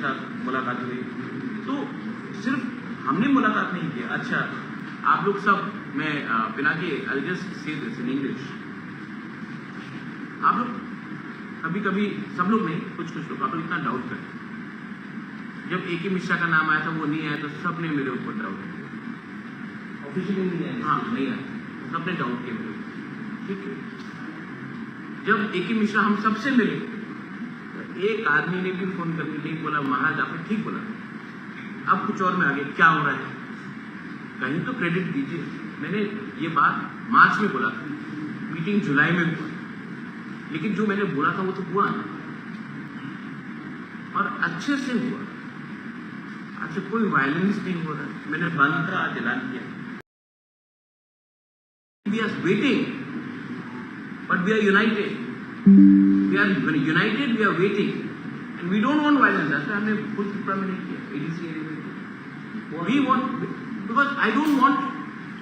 साथ मुलाकात हुई। तो सिर्फ हमने मुलाकात नहीं किया। अच्छा, आप लोग सब, मैं बिना के I'll just say this in English, आप लोग कभी कभी, सब लोग नहीं, कुछ लोग, आप लोग इतना डाउट करते, जब A.K. मिश्रा का नाम आया था वो नहीं आया तो सबने मेरे ऊपर डाउट किया। ऑफिशियली नहीं आया? हाँ, नहीं आया, सबने डाउट किया मेरे ऊपर। ठीक है, जब A.K. मिश्रा हम सबसे मिले तो एक आदमी ने भी फोन करके नहीं बोला महाराज आपने ठीक बोला, अब कुछ और में आगे क्या हो रहा है, कहीं तो क्रेडिट दीजिए। मैंने ये बात मार्च में बोला था, मीटिंग जुलाई में हुआ, लेकिन जो मैंने बोला था वो तो हुआ ना, और अच्छे से हुआ। अच्छा, कोई वायलेंस नहीं हो रहा, मैंने बंद का आज ऐलान किया। We are waiting, but we are united. We are united, we are waiting, and we don't want violence. That's why हमने खुद त्रिपुरा में नहीं किया, ADC area में किया। We want, because I don't want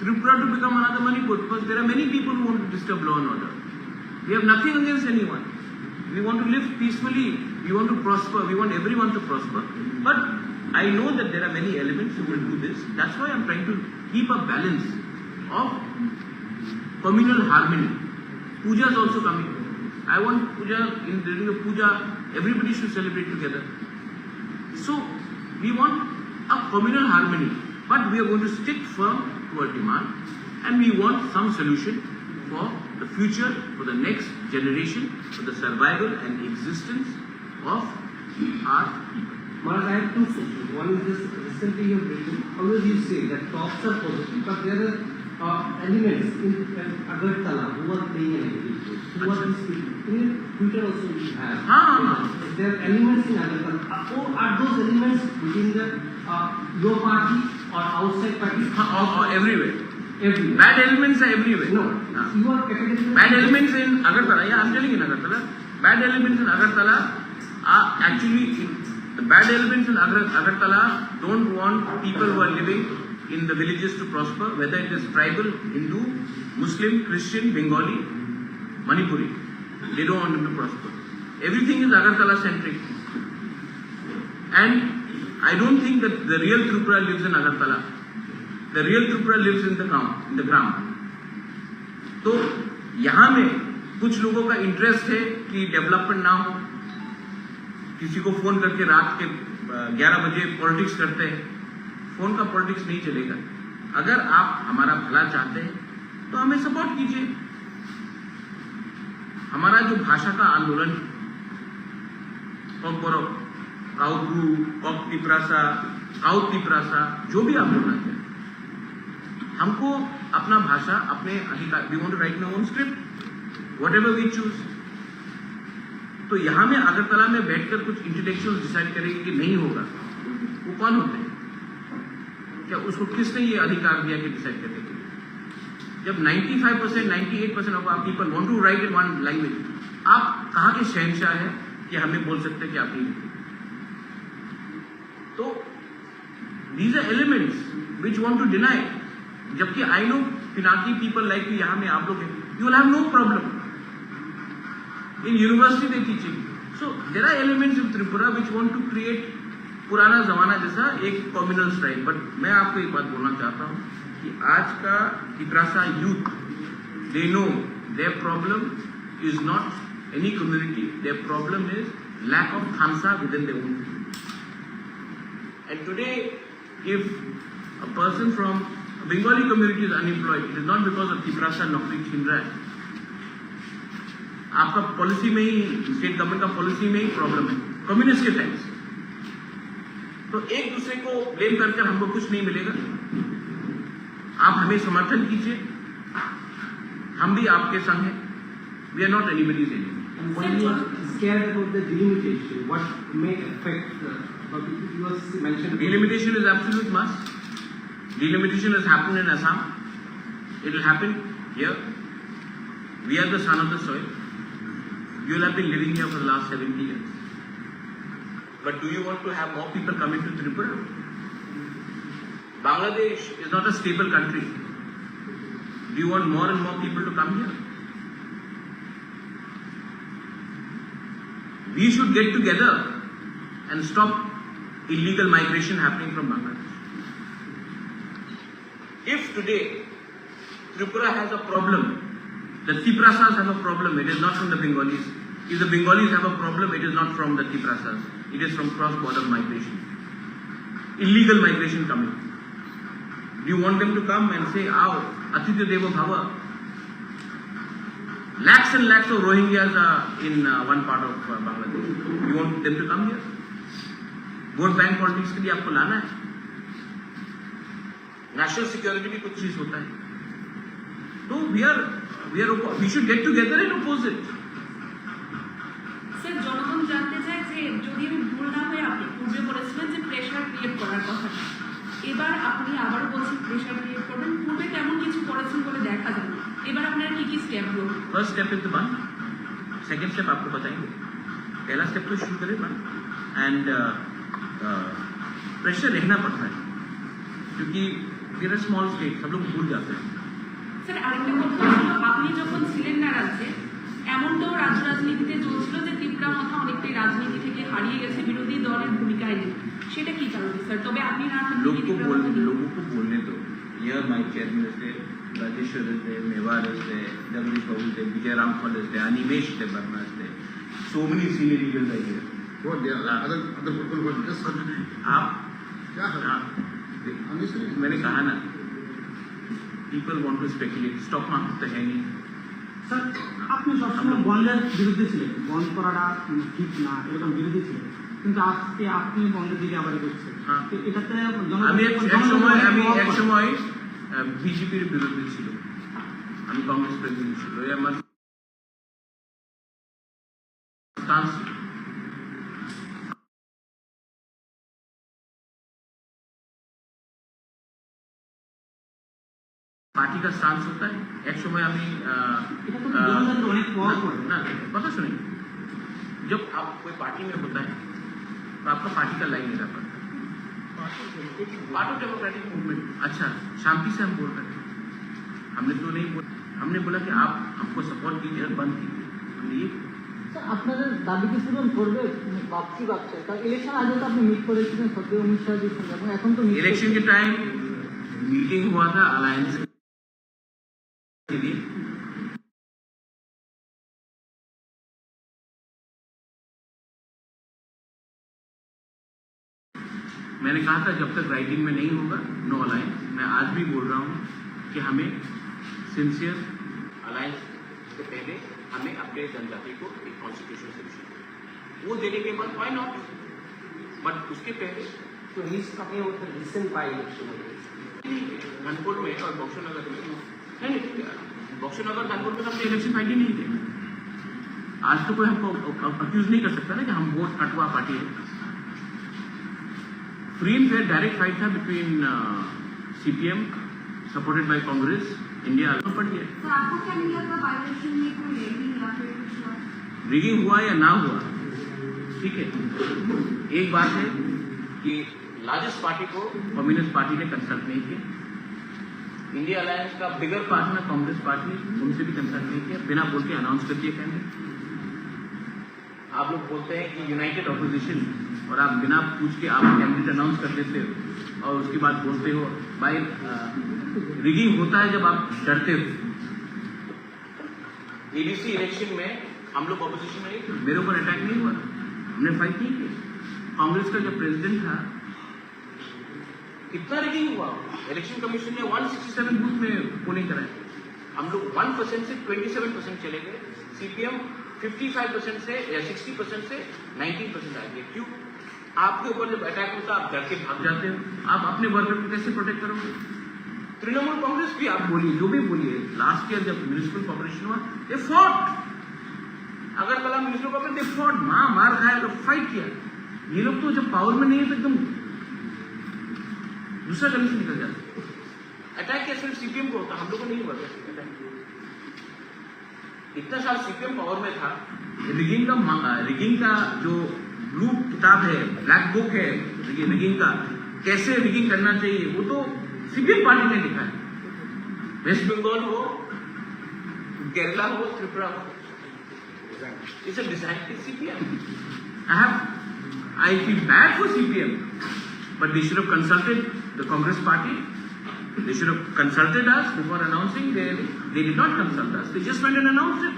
Tripura to become another Manipur, because there are many people who want to disturb law and order. We have nothing against anyone. We want to live peacefully. We want to prosper. We want everyone to prosper. But I know that there are many elements who will do this. That's why I'm trying to keep a balance of communal harmony. Puja is also coming. I want puja, in during the puja, everybody should celebrate together. So we want a communal harmony, but we are going to stick firm to our demand, and we want some solution for the future, for the next generation, for the survival and existence of our people. Maharaj, I have two questions. One is this: recently you have written, always you say that talks are positive, but there are elements in Agartala who are playing a negative role. Who are these people? In Twitter also you have. There are elements in Agartala. Are those elements within the your party or outside party? Or everywhere. Everywhere. Bad elements are everywhere. No. You are categorically. Bad elements in Agartala. Yeah, I'm telling you in Agartala. Bad elements in Agartala are actually, the bad elements in Agartala don't want people who are living in the villages to prosper, whether it is tribal, Hindu, Muslim, Christian, Bengali, Manipuri. They don't want them to prosper. Everything is Agartala centric. And I don't think that the real Tripura lives in Agartala. The real Tripura lives in the ground. तो यहाँ में कुछ लोगों का interest है कि development ना हो, किसी को फोन करके रात के 11 बजे पॉलिटिक्स करते हैं। फोन का पॉलिटिक्स नहीं चलेगा। अगर आप हमारा भला चाहते हैं तो हमें सपोर्ट कीजिए। हमारा जो भाषा का आंदोलन, जो भी आप बोलना चाहें, हमको अपना भाषा, अपने अधिकार, we want to write our own script, whatever we choose. तो यहाँ में अगरतला में बैठकर कुछ इंटेलेक्चुअल्स डिसाइड करेंगे कि नहीं होगा, वो कौन होते हैं? क्या उसको किसने ये अधिकार दिया कि डिसाइड करने के लिए? जब 95%, 98% of our people want to write in one language, आप कहाँ के शहंशाह हैं कि हमें बोल सकते हैं कि आप नहीं? तो these are elements which want to deny. जबकि I know Pinaki people like you, यहाँ में आप लोग हैं, you will have no problem. In university they teaching. So there are elements in Tripura which want to create पुराना जमाना जैसा एक communal strike. But मैं आपको एक बात बोलना चाहता हूँ कि आज का Tiprasa youth, they know their problem is not any community. Their problem is lack of khansa within their own community. And today, if a person from a Bengali community is unemployed, it is not because of Tiprasa नौकरी छीन रहा है। आपका policy में ही, state government का policy में ही problem है, communist के टाइम से। तो एक दूसरे को ब्लेम करके हमको कुछ नहीं मिलेगा। आप हमें समर्थन कीजिए, हम भी आपके संग हैं। We are not anybody's enemy. And when you are scared about the delimitation, what may affect you have mentioned. Delimitation is absolute must. Delimitation has happened in Assam. It will happen here. We are the son of the soil. You will have been living here for the last 70 years. But do you want to have more people coming to Tripura? Bangladesh is not a stable country. Do you want more and more people to come here? We should get together and stop illegal migration happening from Bangladesh. If today Tripura has a problem, the Tiprasas have a problem, it is not from the Bengalis. If the Bengalis have a problem, it is not from the Tiprasas. It is from cross-border migration. Illegal migration coming. Do you want them to come and say, "Aao, Atitya Devo Bhava"? Lakhs and lakhs of Rohingyas are in one part of Bangladesh. You want them to come here? Vote bank politics के लिए आपको लाना है? National security भी कुछ चीज होता है. तो we should get together and oppose it. Sir, জনগণ জানতে চায় যে যদি আমি ভুল না হয়ে আপনি পূর্বে বলেছিলেন যে প্রেশার ক্রিয়েট করার কথা, এবার আপনি আবারও বলছেন প্রেশার ক্রিয়েট করবেন, পূর্বে তেমন কিছু করেছেন বলে দেখা যায় না, এবার আপনারা কি কি স্টেপ নেবেন? फर्स्ट स्टेप इज द बंद, सेकंड स्टेप आपको बताएंगे. पहला स्टेप तो शुरू करें बंद, एंड प्रेशर रहना पड़ता है क्योंकि वी आर स्मॉल स्टेट, सब लोग भूल जाते हैं. স্যার, আরেকটা কথা হলো, আপনি যখন ছিলেন না রাজ্যে, এমনটাও রাজ্য রাজনীতিতে চলছিল যে ত্রিপুরা মথা অনেকটাই রাজনীতি থেকে হারিয়ে গেছে বিরোধী দলের ভূমিকায় নেই, সেটা কি কারণে স্যার? তবে আপনি না लोगों को बोलने दो. Here my chairman is there, Rajeshwar is there, Mewar is there, Jagdish Babu is there, Vijay Ramphal is there, Animesh Verma is there. So many senior leaders are here. What they are, other people were just आप क्या है? मैंने कहा ना, people want to speculate. Stock market तो है नहीं. Sir, আপনি সবসময় বন্ধের বিরুদ্ধে ছিলেন, বন্ধ করাটা ঠিক না এরকম বিরোধী ছিলেন, কিন্তু আজকে আপনি বন্ধের দিকে আবার করছেন. হ্যাঁ, তো এটাতে আমি এক সময় বিজেপির বিরুদ্ধে ছিল, আমি কংগ্রেস বিরুদ্ধে ছিল. আমার স্টান্স पार्टी का स्टांस होता है. एक समय আমি ना पता सुनिए, जब आप कोई पार्टी में होता है तो आपका पार्टी का लाइन लेना पड़ता है. Part of democratic movement. अच्छा, शांति से हम बोल रहे हैं, हमने तो नहीं बोला, हमने बोला कि आप हमको सपोर्ट कीजिए, बंद कीजिए. हमने ये আপনাদের দাবি কি পূরণ করবে? ভাবছি কারণ ইলেকশন আগে তো আপনি মিট করেছিলেন সত্যি অমিত শাহজির সঙ্গে, এবং এখন তো इलेक्शन के टाइम मीटिंग हुआ था अलायंस के लिए. मैंने कहा था जब तक राइटिंग में नहीं होगा नो अलायंस. मैं आज भी बोल रहा हूं कि हमें सिंसियर अलायंस से पहले हमें अपने जनजाति को एक कॉन्स्टिट्यूशनल सोल्यूशन वो देने के बाद व्हाई नॉट, बट उसके पहले So he is talking about the recent by-election. Dhanpur में और बक्सोनगर में नहीं, बक्सोनगर धनपुर में हमने इलेक्शन फाइट ही नहीं किया. आज तो कोई हमको अक्यूज नहीं कर सकता ना कि हम वोट कटवा पार्टी है. Free and fair direct fight था between CPM supported by Congress India पड़ी है. तो आपको क्या नहीं लगता बाय-इलेक्शन में कोई रेगिंग या फिर कुछ हुआ? रिगिंग हुआ या ना हुआ, ठीक है. एक बात है कि लार्जेस्ट पार्टी को कम्युनिस्ट पार्टी ने कंसल्ट नहीं किया. इंडिया अलायंस का बिगर पार्टनर कांग्रेस पार्टी, उनसे भी कंसल्ट नहीं किया, बिना बोल के अनाउंस कर दिया कैंडिडेट. आप लोग बोलते हैं कि यूनाइटेड ऑपोजिशन, और आप बिना पूछ के आप कैंडिडेट अनाउंस कर देते हो और उसके बाद बोलते हो भाई रिगिंग होता है जब आप डरते हो. एडीसी इलेक्शन में हम लोग ऑपोजिशन में, मेरे ऊपर अटैक नहीं हुआ, हमने फाइट नहीं की. कांग्रेस का जो प्रेसिडेंट था, कितना रिगिंग हुआ. इलेक्शन कमीशन ने 167 बूथ में पोलिंग कराई. हम लोग 1% से 27% चले गए. सीपीएम 55% से या 60% से 19% आ गए. क्यों? आपके ऊपर जब अटैक होता आप डर के भाग जाते हो. आप अपने वर्कर को कैसे प्रोटेक्ट करोगे? तृणमूल कांग्रेस भी आप बोलिए, जो भी बोलिए, लास्ट ईयर जब म्यूनिसिपल कॉर्पोरेशन हुआ they fought, Agartala municipal corporation they fought, मार खाया, लोग फाइट किया. ये लोग तो जब पावर में नहीं है तो एकदम दूसरा गली से निकल जाते. अटैक क्या सिर्फ सीपीएम को होता, हम लोग को नहीं हुआ अटैक. इतना साल सीपीएम पावर में था. रिगिंग का जो ब्लू किताब है, ब्लैक बुक है रिगिंग का, कैसे रिगिंग करना चाहिए, वो तो सीपीएम पार्टी ने लिखा है. वेस्ट बंगाल हो, केरला हो, त्रिपुरा हो, it's a design CPM. I feel bad for CPM, but they should have consulted the Congress party. They should have consulted us before announcing. They did not consult us. They just went and announced it.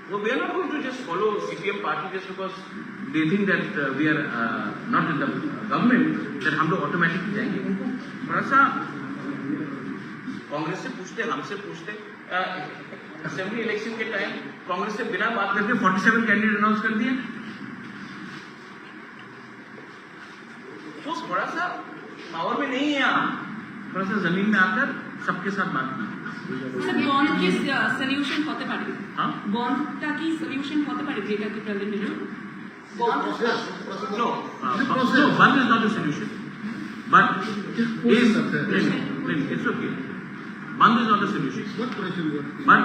So we are not going to just follow CPM party just because they think that we are not in the government, that हम लोग automatically जाएंगे. थोड़ा सा कांग्रेस से पूछते, हमसे पूछते. Assembly election के टाइम कांग्रेस से बिना बात करके 47 कैंडिडेट अनाउंस कर दिए. तो थोड़ा सा पावर में नहीं है आप, थोड़ा सा जमीन में आकर सबके साथ बात कीजिए. স্যার বন্ড কি সলিউশন হতে পারে? हाँ? বন্ডটা কি সলিউশন হতে পারে গ্রেটার টিপ্রাল্যান্ডের জন্য? Bond No, one is not a solution. But it's okay. One is not a solution. What pressure you are? But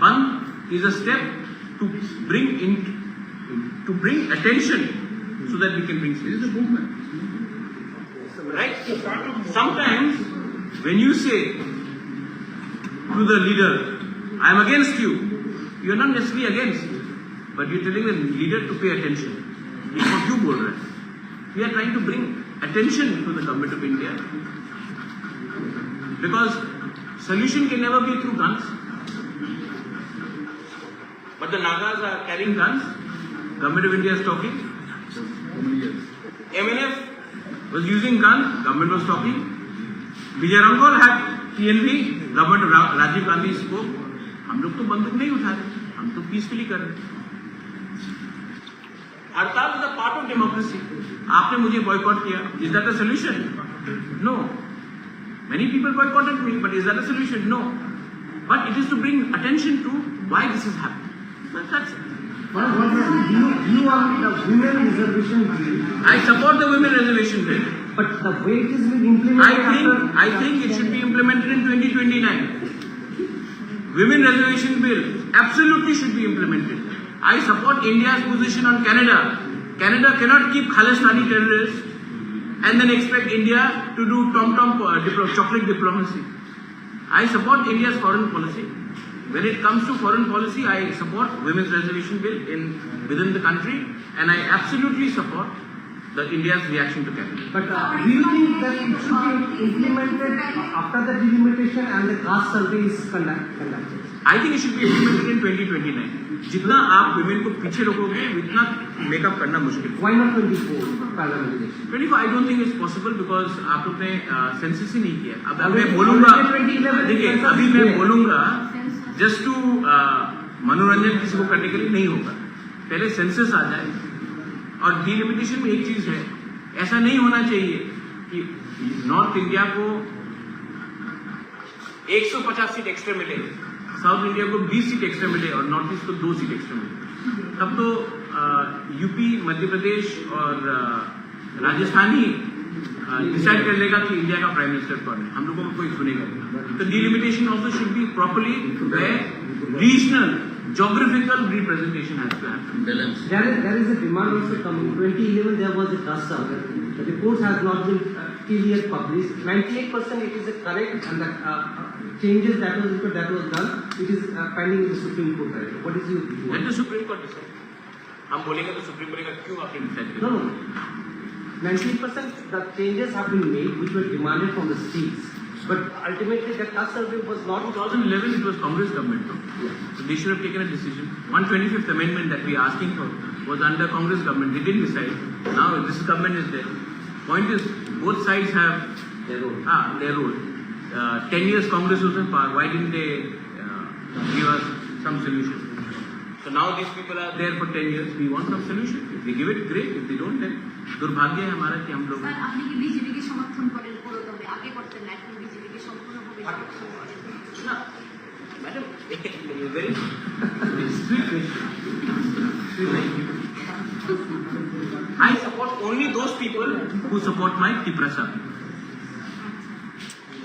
one is a step to bring attention so that we can bring This is solution. a movement. Right? Sometimes when you say to the leader, I am against you, you are not necessarily against, but you are telling the leader to pay attention. ये what you बोल रहे हैं. We are trying to bring attention to the government of India because solution can never be through guns. But the Nagas are carrying guns. Government of India is talking. How many years? MNF was using guns. Government was talking. Vijay Rangol had TNV. Government of Rajiv Gandhi spoke. हम लोग तो बंदूक नहीं उठा रहे, हम तो peacefully कर रहे. हड़ताल is a part of democracy. आपने मुझे बॉयकॉट किया. Is that a solution? No. Many people boycotted me, but is that a solution? No. But it is to bring attention to why this is happening. That's it. You are the women reservation bill, I support the women reservation bill. but the way it is being implemented I think it should be implemented in 2029. Women reservation bill absolutely should be implemented. I support India's position on Canada. Canada cannot keep Khalistani terrorists and then expect India to do tom-tom chocolate diplomacy. I support India's foreign policy. When it comes to foreign policy, I support women's reservation bill within the country, and I absolutely support the India's reaction to Canada. But do you think that it should be implemented after the delimitation and the caste survey is conducted? I think it should be implemented in 2029. जितना आप women को पीछे रोकोगे, उतना makeup करना मुश्किल. Why not 24 parliament election? 24, I don't think it's possible because आप लोग ने सेंसस ही नहीं किया. अब मैं बोलूँगा, देखिए अभी मैं बोलूँगा just to मनोरंजन किसी को करने के लिए नहीं होगा. पहले सेंसस आ जाए. और डिलिमिटेशन में एक चीज है, ऐसा नहीं होना चाहिए कि नॉर्थ इंडिया को 150 सीट एक्स्ट्रा मिले, साउथ इंडिया को 20 सीट एक्स्ट्रा मिले और नॉर्थ ईस्ट को 2 सीट एक्स्ट्रा मिले. तब तो यूपी, मध्य प्रदेश और राजस्थान ही डिसाइड कर लेगा कि इंडिया का प्राइम मिनिस्टर कौन है. हम लोगों को कोई सुनेगा नहीं. तो delimitation also should be properly where regional geographical representation has to happen. Balance. There is a demand also coming. 2011 there was a caste survey. The report has not been till yet published. 98% it is a correct and the changes that was done. It is pending in the Supreme Court. Right? What is your view? Let the Supreme Court decide. हम बोलेंगे तो supreme बोलेगा क्यों आपने decide किया? No. 98% the changes have been made which were demanded from the states. But ultimately the caste survey was not. 2011 it was Congress government. So they should have taken a decision. 125th amendment that we are asking for was under Congress government. They didn't decide. Now this government is there. Point is, both sides have their role. 10 years Congress was in power. Why didn't they give us some solution? So now these people are there for 10 years. We want some solution. If they give it, great. If they don't, then दुर्भाग्य है हमारा कि हम लोग. Sir आपने कि BJP के समर्थन करें পুরোদমে আগে করতেন না এখন बीजेपी के সম্পূর্ণভাবে সমর্থন করেন ना madam very sweet question. I support only those people who support my Tipra Motha.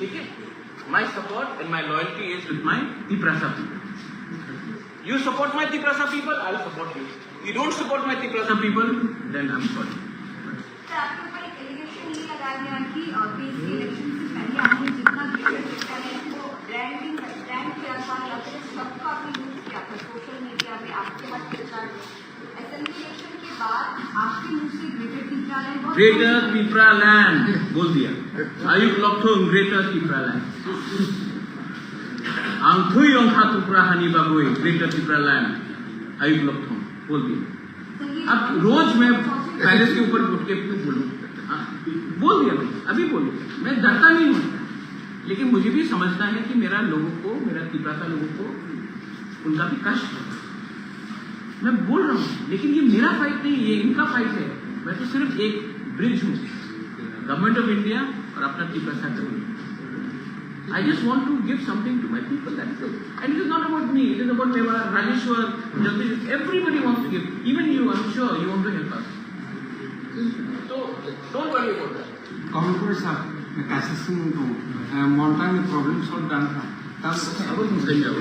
Okay? My support and my loyalty is with my Tipra Motha. You support my Tipra Motha people, I'll support you. You don't support my Tipra Motha people, then I'm sorry. Sir आपके ऊपर एक allegation ये लगाया गया कि PSC election से पहले आपने जितना ग्रेटर किया है वो ब्रांड किया था या फिर सबका आपने यूज किया था सोशल मीडिया में आपके पास प्रचार. असेंबली इलेक्शन के बाद Tipraland was ग्रेटर Tipraland बोल दिया आयुक लक्षण ग्रेटर Tipraland आंथुई अंखा तुपरा हानि बागोई ग्रेटर Tipraland आयुक लक्षण बोल दिया So ये- अब रोज मैं पैलेस के ऊपर उठ के बोलूं हाँ, बोल दिया अभी बोलूं मैं डरता नहीं हूँ लेकिन मुझे भी समझना है कि मेरा लोगों को मेरा त्रिपुरा का लोगों को उनका भी कष्ट है मैं बोल रहा हूँ लेकिन ये मेरा फाइट नहीं ये इनका फाइट है मैं तो सिर्फ एक ब्रिज हूँ गवर्नमेंट ऑफ इंडिया और अपना त्रिपुरा का I just want to give something to my people. That's it. And it is not about me. It is about Meva, Rajeshwar, Jagdish. Everybody wants to give. Even you, I'm sure, you want to help us. So don't worry about that. Comment for sir, the casting to mountain problems are done. अब हम सही है